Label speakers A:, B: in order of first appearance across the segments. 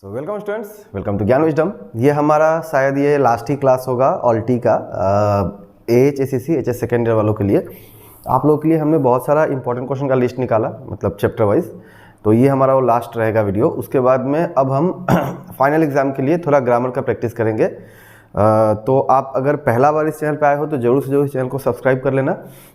A: So welcome students, welcome to Gyan wisdom. ये हमारा शायद ये लास्ट ही क्लास होगा ऑल्टी का AHSCC HS सेकेंड ईयर वालों के लिए। आप लोगों के लिए हमने बहुत सारा इंपॉर्टेंट क्वेश्चन का लिस्ट निकाला, मतलब चैप्टर वाइज। तो ये हमारा वो लास्ट रहेगा वीडियो। उसके बाद में अब हम फाइनल एग्जाम के लिए थोड़ा ग्रामर का प्रैक्टिस करेंगे। तो आप अगर पहला बार इस चैनल पे आए हो तो जरूर से जरूर इस चैनल को सब्सक्राइब कर लेना,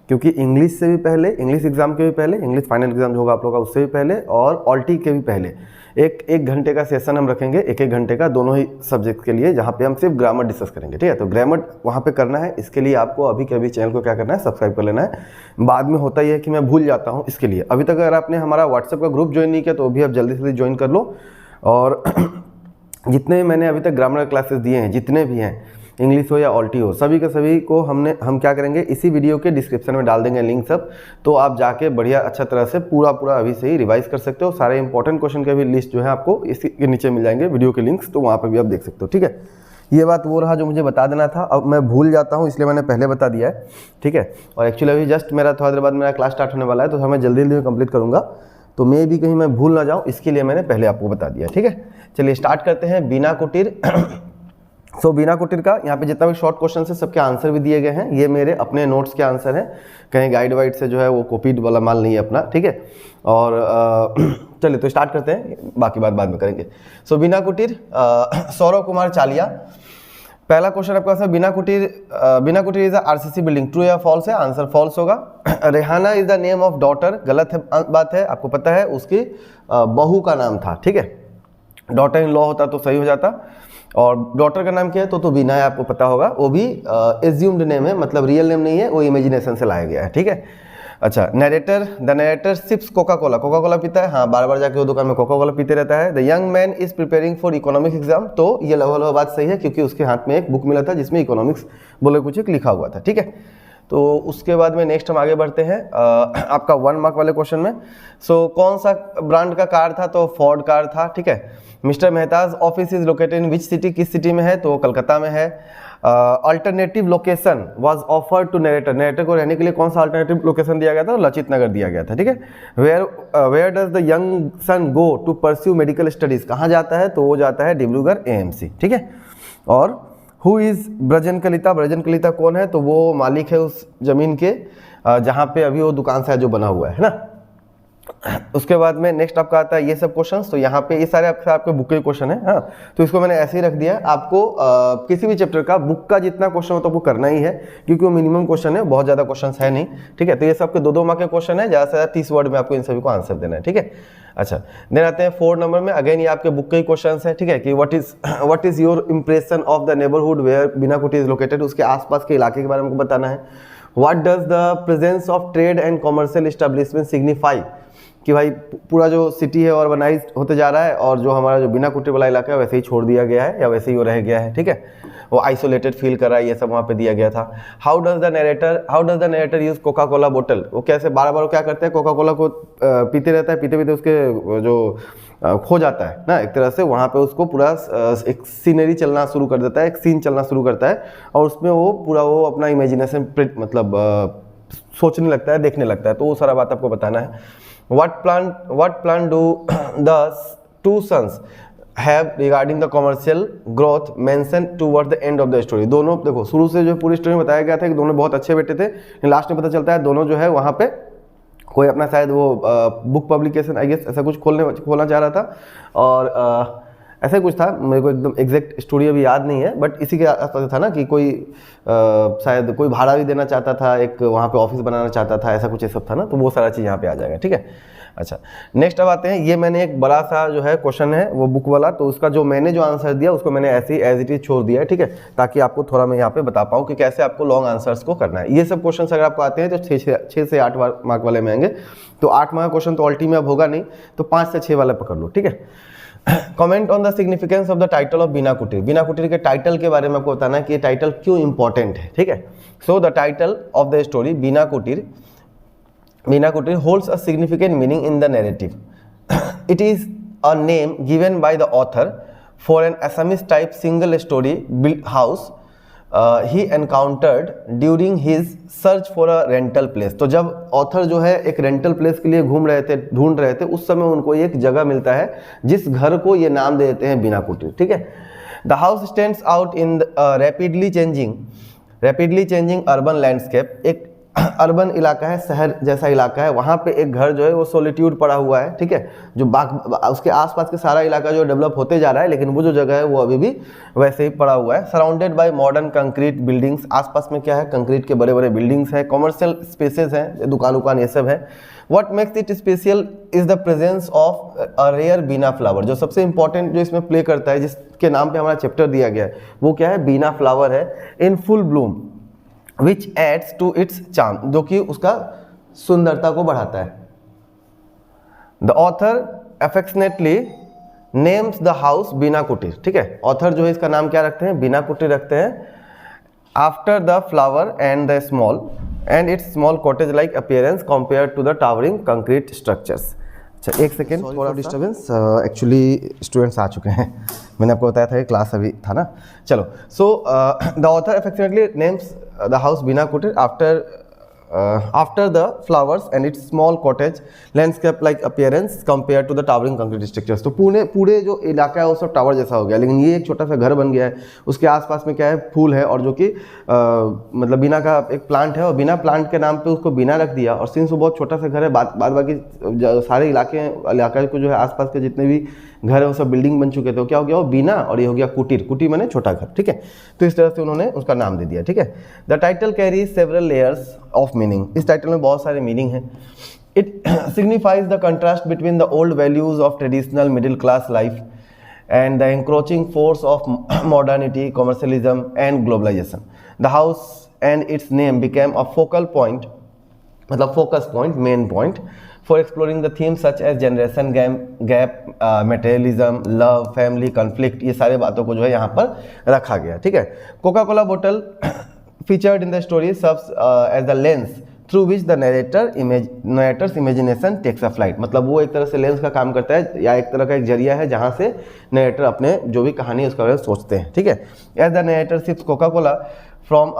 A: क्योंकि इंग्लिश से भी पहले, इंग्लिश एग्जाम के भी पहले, इंग्लिश फाइनल एग्जाम जो होगा आप लोगों का उससे भी पहले, और ऑल्टी के भी पहले एक घंटे का सेशन हम रखेंगे, एक घंटे का, दोनों ही सब्जेक्ट के लिए, जहाँ पे हम सिर्फ ग्रामर डिस्कस करेंगे। ठीक है, तो ग्रामर वहाँ पे करना है। इसके लिए आपको अभी के अभी चैनल को क्या करना है, सब्सक्राइब कर लेना है। बाद में होता ही है कि मैं भूल जाता हूँ, इसके लिए अभी तक अगर आपने हमारा व्हाट्सएप का ग्रुप ज्वाइन नहीं किया तो भी आप जल्दी से ज्वाइन कर लो। और जितने मैंने अभी तक ग्रामर क्लासेस दिए हैं, जितने भी हैं, इंग्लिश हो या ऑल्टी हो, सभी के सभी को हम क्या करेंगे, इसी वीडियो के डिस्क्रिप्शन में डाल देंगे लिंक सब। तो आप जाके बढ़िया अच्छा तरह से पूरा अभी से ही रिवाइज कर सकते हो। सारे इंपॉर्टेंट क्वेश्चन के भी लिस्ट जो है आपको इसी के नीचे मिल जाएंगे, वीडियो के लिंक्स, तो वहाँ पर भी आप देख सकते हो। ठीक है, ये बात वो रहा जो मुझे बता देना था। अब मैं भूल जाता हूँ, इसलिए मैंने पहले बता दिया है। ठीक है, और एक्चुअली अभी जस्ट मेरा थोड़ा देर बाद मेरा क्लास स्टार्ट होने वाला है, तो मैं जल्दी जल्दी कंप्लीट करूँगा, तो मैं भी कहीं मैं भूल ना जाऊँ, इसके लिए मैंने पहले आपको बता दिया। ठीक है, चलिए स्टार्ट करते हैं। बीना कुटीर सो बीना कुटीर का यहाँ पे जितना भी शॉर्ट क्वेश्चन है सबके आंसर भी दिए गए हैं। ये मेरे अपने नोट्स के आंसर हैं, कहीं गाइड वाइड से जो है वो कॉपीड वाला माल नहीं है अपना। ठीक है, और चलिए तो स्टार्ट करते हैं, बाकी बात बाद में करेंगे। सो बीना कुटीर, सौरव कुमार चालिया। पहला क्वेश्चन आपका है, बीना Kutir is RCC building, true या फॉल्स है? आंसर फॉल्स होगा। Rehana is the name of daughter, गलत है, बात है, आपको पता है उसकी बहू का नाम था। ठीक है, डॉटर इन लॉ होता तो सही हो जाता। और डॉटर का नाम क्या है? तो बीना है, आपको पता होगा। वो भी एज्यूम्ड नेम है, मतलब रियल नेम नहीं है, वो इमेजिनेशन से लाया गया है। ठीक है, अच्छा। Narrator, the narrator sips Coca Cola पीता है। हाँ, बार बार जाके वो दुकान में कोका कोला पीते रहता है। The young man is preparing for economics exam, तो ये लगभग बात सही है, क्योंकि उसके हाथ में एक बुक मिला था जिसमें इकोनॉमिक्स बोले कुछ एक लिखा हुआ था। ठीक है, तो उसके बाद में नेक्स्ट हम आगे बढ़ते हैं आपका 1 मार्क वाले क्वेश्चन में। सो कौन सा ब्रांड का कार था? तो फोर्ड कार था। ठीक है, mister Mehta's office is located in which city, किस सिटी में है? तो कलकत्ता में है। Alternative location was offered to narrator, narrator को रहने के लिए कौन सा अल्टरनेटिव लोकेशन दिया गया था? लचित नगर दिया गया था। ठीक है, where does the young son go to pursue medical studies, कहाँ जाता है? तो वो जाता है डिब्रूगढ़ AMC। ठीक है, और हु इज ब्रजन कलिता, ब्रजन कलिता कौन है? तो वो मालिक है उस जमीन के जहाँ पे अभी वो दुकान सा जो बना हुआ है ना। उसके बाद में नेक्स्ट आपका आता है ये सब क्वेश्चंस। तो यहाँ पे ये सारे आपके बुक के क्वेश्चन है। हाँ, तो इसको मैंने ऐसे ही रख दिया। आपको किसी भी चैप्टर का बुक का जितना क्वेश्चन हो तो आपको करना ही है, क्योंकि वो मिनिमम क्वेश्चन है, बहुत ज़्यादा क्वेश्चन है नहीं। ठीक है, तो ये सब के 2-2 मार्क के क्वेश्चन है, ज़्यादा से ज़्यादा 30 वर्ड में आपको इन सभी को आंसर देना है। ठीक है, अच्छा। देन आते हैं 4 नंबर में। अगेन ये आपके बुक के ही क्वेश्चन है। ठीक है, कि what is your impression of the neighbourhood where Bina Kutir is located, उसके आसपास के इलाके के बारे में आपको बताना है। What does the presence of trade and commercial establishment signify, कि भाई पूरा जो सिटी है ऑर्गेनाइज होते जा रहा है, और जो हमारा जो बिना कुटीर वाला इलाका है वैसे ही छोड़ दिया गया है, या वैसे ही वो रह गया है। ठीक है, वो आइसोलेटेड फील कर रहा है, ये सब वहाँ पे दिया गया था। How does the narrator use Coca Cola बोतल, वो कैसे बार बार क्या करते हैं, कोका कोला को पीते रहता है, पीते पीते उसके जो खो जाता है ना, एक तरह से वहाँ पे उसको पूरा एक सीनरी चलना शुरू कर देता है, एक सीन चलना शुरू करता है, और उसमें वो पूरा वो अपना इमेजिनेशन मतलब सोचने लगता है, देखने लगता है। तो वो सारा बात आपको बताना है। What plan do the 2 sons have regarding the commercial growth mentioned toward the end of the story? दोनों देखो, शुरू से जो पूरी स्टोरी में बताया गया था कि दोनों बहुत अच्छे बेटे थे, लेकिन लास्ट में पता चलता है दोनों जो है वहाँ पे कोई अपना शायद वो बुक पब्लिकेशन आई गेस ऐसा कुछ खोलना चाह रहा था, और ऐसा कुछ था, मेरे को एकदम एग्जैक्ट स्टोरी अभी याद नहीं है, बट इसी के आसपास था ना, कि कोई शायद कोई भाड़ा भी देना चाहता था, एक वहाँ पे ऑफिस बनाना चाहता था, ऐसा कुछ ये सब था ना। तो वो सारा चीज़ यहाँ पे आ जाएगा। ठीक है, अच्छा। नेक्स्ट अब आते हैं, ये मैंने एक बड़ा सा जो है क्वेश्चन है वो बुक वाला, तो उसका जो मैंने जो आंसर दिया उसको मैंने ऐसे ही एज इट इज छोड़ दिया है। ठीक है, ताकि आपको थोड़ा मैं यहाँ पे बता पाऊँ कि कैसे आपको लॉन्ग आंसर्स को करना है। ये सब क्वेश्चन अगर आपको आते हैं तो 6 से 8 मार्क वाले में आएंगे। तो 8 मार्क क्वेश्चन तो ऑल्टी में अब होगा नहीं, तो 5 से 6 वाले पकड़ लो। ठीक है, comment on the significance of the title of Bina Kutir, Bina कुटीर के टाइटल के बारे में आपको बताना है कि ये टाइटल क्यों इंपॉर्टेंट है। ठीक है, so the title of the story Bina Kutir holds a significant meaning in the narrative. It is a name given by the author for an Assamese type single story built house he encountered during his search for a rental place. तो जब author जो है एक rental place के लिए ढूंढ रहे थे, उस समय उनको एक जगह मिलता है जिस घर को ये नाम दे देते हैं बीना कुटीर, ठीक है। The house stands out in rapidly changing urban landscape. एक अर्बन इलाका है, शहर जैसा इलाका है, वहाँ पे एक घर जो है वो सोलिट्यूड पड़ा हुआ है, ठीक है। जो उसके आसपास के सारा इलाका जो डेवलप होते जा रहा है, लेकिन वो जो जगह है वो अभी भी वैसे ही पड़ा हुआ है। Surrounded by modern concrete buildings, आसपास में क्या है, कंक्रीट के बड़े बड़े बिल्डिंग्स हैं, कॉमर्शियल स्पेसेस हैं, दुकान ये सब है। What makes it special is the presence of a rare Bina flower. जो सबसे इंपॉर्टेंट जो इसमें प्ले करता है, जिसके नाम पे हमारा चैप्टर दिया गया है, वो क्या है, बीना फ्लावर है in full bloom which adds to its charm, जो कि उसका सुंदरता को बढ़ाता है। The author affectionately names the house Bina Kutir, ठीक है। ऑथर जो है इसका नाम क्या रखते हैं, बीना कुटीर रखते हैं, after the flower and its small cottage like appearance compare to the towering concrete structures. अच्छा एक सेकेंड, थोड़ा डिस्टर्बेंस, एक्चुअली स्टूडेंट्स आ चुके हैं, मैंने आपको बताया था कि क्लास अभी था ना। चलो, so the author affectionately names the house Bina Kutir after the flowers and its small cottage landscape like appearance compare to the towering concrete structures. तो पूरे जो इलाका है वो सब टावर जैसा हो गया, लेकिन ये एक छोटा सा घर बन गया है। उसके आसपास में क्या है, फूल है, और जो कि मतलब बीना का एक प्लांट है, और बीना प्लांट के नाम पे उसको बीना रख दिया। और सिंस वो बहुत छोटा सा घर है, बाद बाकी सारे इलाके को जो है आसपास के जितने भी घर है वो सब बिल्डिंग बन चुके थे। तो क्या हो गया, वो बीना, और ये हो गया कुटीर माने छोटा घर, ठीक है। तो इस तरह से उन्होंने उसका नाम दे दिया, ठीक है। The title carry several layers of meaning. इस टाइटल में बहुत सारे मीनिंग हैं। It signifies the contrast between the old values of traditional middle class life and the encroaching force of modernity, commercialism and globalization. The house and its name became a focal point, मतलब focus point, main point for exploring the themes such as generation gap, materialism, love, family, conflict। ये सारे बातों को जो है यहाँ पर रखा गया, ठीक है। कोका कोला बोतल featured in the story serves as the lens through which the narrator's imagination takes a flight. मतलब वो एक तरह से लेंस का काम करता है, या एक तरह का एक जरिया है जहाँ से नरेटर अपने जो भी कहानी है उसका बारे में सोचते हैं, ठीक है। As the narrator sips Coca Cola from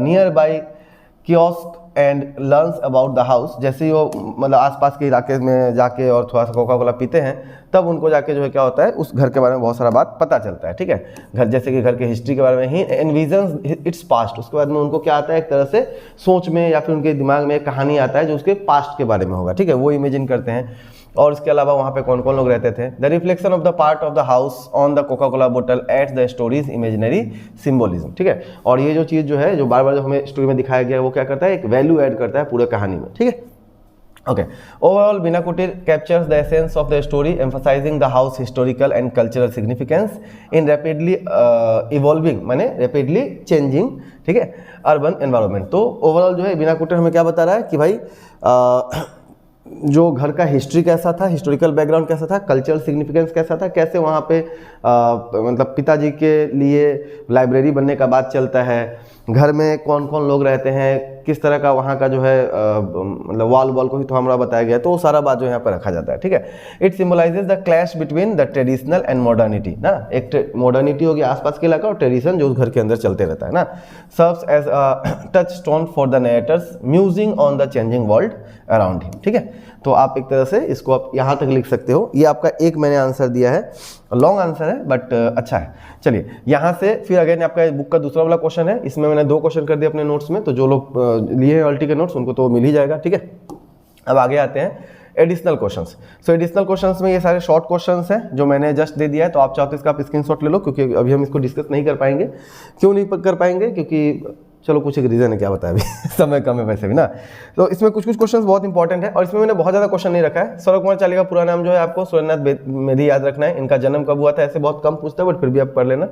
A: nearby kiosk and learns about the house. जैसे ही वो मतलब आसपास के इलाके में जाके और थोड़ा सा कोका कोला पीते हैं, तब उनको जाके जो है क्या होता है, उस घर के बारे में बहुत सारा बात पता चलता है, ठीक है। घर जैसे कि घर के हिस्ट्री के बारे में ही एनविजन्स इट्स पास्ट। उसके बाद में उनको क्या आता है, एक तरह से सोच में या फिर उनके दिमाग में एक कहानी आता है जो उसके पास्ट के बारे में होगा, ठीक है। वो इमेजिन करते हैं। और इसके अलावा वहाँ पे कौन कौन लोग रहते थे। The reflection of the part of the house on the Coca Cola बोतल at the stories imaginary symbolism, ठीक है। और ये जो चीज़ जो है, जो बार बार जो हमें स्टोरी में दिखाया गया है, वो क्या करता है, एक वैल्यू ऐड करता है पूरे कहानी में, ठीक है। ओके, ओवरऑल बीना कुटीर captures the essence of the story, emphasising the house historical and cultural significance in rapidly evolving माने रैपिडली चेंजिंग, ठीक है, अर्बन एनवायरनमेंट। तो ओवरऑल जो है बीना कुटीर हमें क्या बता रहा है कि भाई जो घर का हिस्ट्री कैसा था, हिस्टोरिकल बैकग्राउंड कैसा था, कल्चरल सिग्निफिकेंस कैसा था, कैसे वहाँ पे मतलब पिताजी के लिए लाइब्रेरी बनने का बात चलता है, घर में कौन कौन लोग रहते हैं, किस तरह का वहाँ का जो है मतलब वॉल को ही तो हमारा बताया गया है। तो वो सारा बात जो यहाँ पर रखा जाता है, ठीक है। It symbolises the clash between the traditional and modernity ना, एक मॉडर्निटी होगी आसपास के इलाका और ट्रेडिशन जो उस घर के अंदर चलते रहता है ना। Serves as a touchstone for the narrator's musing on the changing world around him, ठीक है। तो आप एक तरह से इसको आप यहाँ तक लिख सकते हो। ये आपका एक मैंने आंसर दिया है, लॉन्ग आंसर है बट अच्छा है। चलिए यहाँ से फिर अगेन आपका बुक का दूसरा वाला क्वेश्चन है। इसमें मैंने 2 क्वेश्चन कर दिए अपने नोट्स में, तो जो लोग लिए हैं ऑल्टी के नोट्स उनको तो मिल ही जाएगा, ठीक है। अब आगे आते हैं एडिशनल क्वेश्चंस। सो एडिशनल क्वेश्चंस में ये सारे शॉर्ट क्वेश्चंस हैं जो मैंने जस्ट दे दिया है। तो आप चाहते इसका आप स्क्रीनशॉट ले लो, क्योंकि अभी हम इसको डिस्कस नहीं कर पाएंगे। क्यों नहीं कर पाएंगे, क्योंकि चलो कुछ एक रीज़न है, क्या बताया अभी समय कम है वैसे भी ना। तो इसमें कुछ क्वेश्चंस बहुत इंपॉर्टेंट है, और इसमें मैंने बहुत ज़्यादा क्वेश्चन नहीं रखा है। सौरभ कुमार चाली का पूरा नाम जो है आपको सुरेंद्रनाथ मेधी याद रखना है। इनका जन्म कब हुआ था ऐसे बहुत कम पूछता है, बट फिर भी आप पढ़ लेना।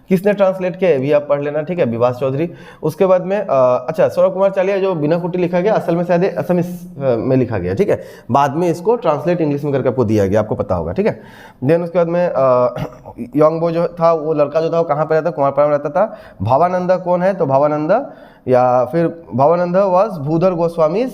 A: किसने ट्रांसलेट किया है भी आप पढ़ लेना, ठीक है, विभास चौधरी। उसके बाद में अच्छा, सौरभ कुमार चालिया जो बीना कुटीर लिखा गया असल में शायद असमीस में लिखा गया, ठीक है। बाद में इसको ट्रांसलेट इंग्लिश में करके आपको दिया गया, आपको पता होगा, ठीक है। देन उसके बाद में योंगबो जो था, वो लड़का जो था वो कहाँ पर रहता, कुमारपाड़ा में रहता था। भावानंदा कौन है, तो भावानंदा या फिर Bhavananda was Bhudhar Goswami's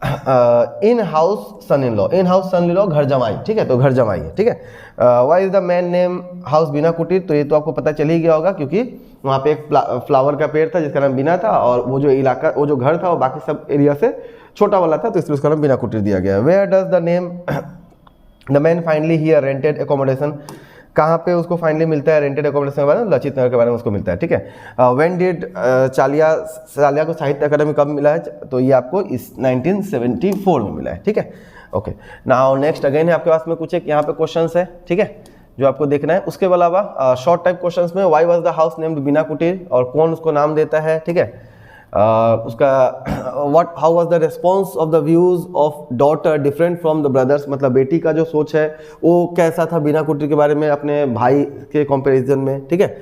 A: in house son in law, in house son in law घर जमाई, ठीक है, तो घर जमाई है, ठीक है। Why is the man name house Bina Kutir, तो ये तो आपको पता चल ही गया होगा क्योंकि वहाँ पे एक फ्लावर का पेड़ था जिसका नाम बीना था, और वो जो इलाका, वो जो घर था वो बाकी सब एरिया से छोटा वाला था, तो इसलिए उसका नाम बीना कुटीर दिया गया है। Where does the name the man finally here rented accommodation, कहाँ पे उसको फाइनली मिलता है रेंटेड एकोमोडेशन के बारे में, लचित नगर के बारे में उसको मिलता है, ठीक है। व्हेन डिड चालिया को साहित्य अकादमी कब मिला है, तो ये आपको इस 1974 में मिला है, ठीक है। ओके, नाउ नेक्स्ट अगेन है आपके पास में कुछ एक यहाँ पे क्वेश्चंस है, ठीक है, जो आपको देखना है। उसके अलावा शॉर्ट टाइप क्वेश्चंस में why was the house named Bina Kutir, और कौन उसको नाम देता है, ठीक है। उसका what how was the response of the views of daughter different from the brothers, मतलब बेटी का जो सोच है वो कैसा था बीना कुटीर के बारे में अपने भाई के कंपैरिजन में, ठीक है।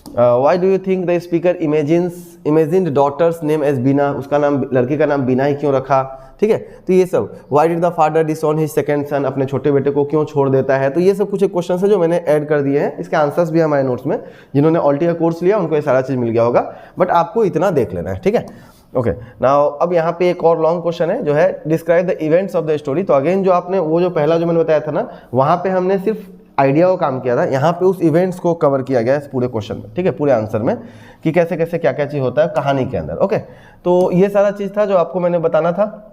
A: Why do you think the speaker imagined daughter's name as Bina, उसका नाम, लड़की का नाम बीना ही क्यों रखा, ठीक है। तो ये सब, why did the father disown his second son, अपने छोटे बेटे को क्यों छोड़ देता है, तो ये सब कुछ एक क्वेश्चन है जो मैंने ऐड कर दिए हैं। इसके आंसर्स भी हमारे नोट्स में, जिन्होंने ऑल्टी का कोर्स लिया उनको ये सारा चीज़ मिल गया होगा, बट आपको इतना देख लेना है, ठीक है। ओके, नाउ अब यहाँ पे एक और लॉन्ग क्वेश्चन है जो है describe the events of the story. तो अगेन जो आपने वो जो पहला जो मैंने बताया था ना, वहाँ पे हमने सिर्फ आइडिया को काम किया था, यहाँ पे उस इवेंट्स को कवर किया गया है इस पूरे क्वेश्चन में, ठीक है, पूरे आंसर में, कि कैसे कैसे क्या क्या चीज़ होता है कहानी के अंदर। ओके, तो ये सारा चीज़ था जो आपको मैंने बताना था,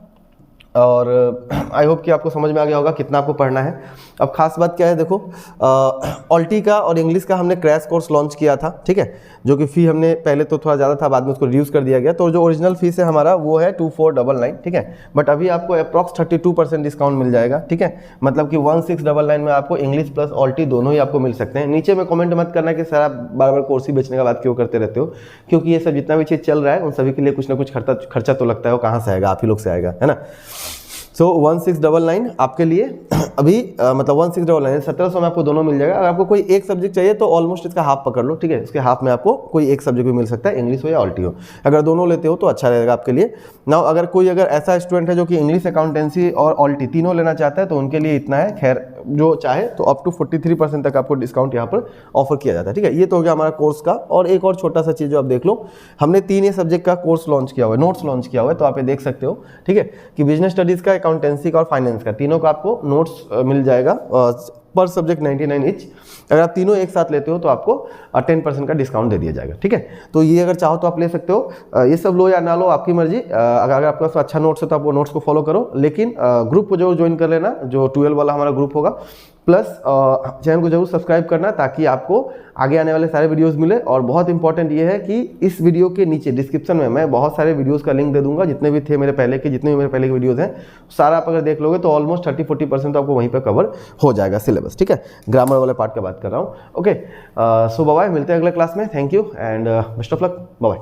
A: और आई होप कि आपको समझ में आ गया होगा कितना आपको पढ़ना है। अब खास बात क्या है, देखो ऑल्टी का और इंग्लिश का हमने क्रैश कोर्स लॉन्च किया था, ठीक है, जो कि फ़ी हमने पहले तो थोड़ा ज़्यादा था, बाद में उसको रिड्यूस कर दिया गया, तो जो ओरिजिनल फीस है हमारा वो है 2499, ठीक है, बट अभी आपको अप्रॉक्स 32% डिस्काउंट मिल जाएगा, ठीक है, मतलब कि 1699 में आपको इंग्लिश प्लस ऑल्टी दोनों ही आपको मिल सकते हैं। नीचे में कमेंट मत करना कि सर आप बार बार कोर्स ही बेचने का बात क्यों करते रहते हो, क्योंकि ये सब जितना भी चीज़ चल रहा है उन सभी के लिए कुछ ना कुछ खर्चा तो लगता है, वो कहाँ से आएगा, आप ही लोग से आएगा, है ना। सो 1699 आपके लिए अभी मतलब 1699 1700 में आपको दोनों मिल जाएगा। अगर आपको कोई एक सब्जेक्ट चाहिए तो ऑलमोस्ट इसका हाफ पकड़ लो, ठीक है, इसके हाफ में आपको कोई एक सब्जेक्ट भी मिल सकता है, इंग्लिश हो या ऑल्टी हो। अगर दोनों लेते हो तो अच्छा रहेगा आपके लिए। नाउ अगर कोई ऐसा स्टूडेंट है जो कि इंग्लिश, अकाउंटेंसी और ऑल्टी तीनों लेना चाहता है तो उनके लिए इतना है, खैर जो चाहे तो अप टू 43% तक आपको डिस्काउंट यहाँ पर ऑफर किया जाता है, ठीक है। ये तो हो गया हमारा कोर्स का। और एक और छोटा सा चीज़ जो आप देख लो, हमने 3 सब्जेक्ट का कोर्स लॉन्च किया हुआ है, नोट्स लॉन्च किया हुआ है, तो आप ये देख सकते हो, ठीक है, कि बिजनेस स्टडीज़ का, अकाउंटेंसी का और फाइनेंस का, तीनों का आपको नोट्स मिल जाएगा पर सब्जेक्ट 99 ईच। अगर आप तीनों एक साथ लेते हो तो आपको 10% का डिस्काउंट दे दिया जाएगा, ठीक है। तो ये अगर चाहो तो आप ले सकते हो, ये सब लो या ना लो आपकी मर्जी। अगर आपके पास अच्छा नोट्स है तो आप वो नोट्स को फॉलो करो, लेकिन ग्रुप को जरूर ज्वाइन कर लेना, जो 12 वाला हमारा ग्रुप होगा, प्लस चैनल को जरूर सब्सक्राइब करना ताकि आपको आगे आने वाले सारे वीडियोस मिले। और बहुत इंपॉर्टेंट ये है कि इस वीडियो के नीचे डिस्क्रिप्शन में मैं बहुत सारे वीडियोस का लिंक दे दूंगा, जितने भी थे मेरे पहले के, जितने भी मेरे पहले के वीडियोस हैं सारा आप अगर देख लोगे तो ऑलमोस्ट 30-40% तो आपको वहीं पर कवर हो जाएगा सिलेबस, ठीक है। ग्रामर वाले पार्ट का बात कर रहा हूँ। ओके, सो बाय, मिलते हैं अगले क्लास में। Thank you and best of luck, bye.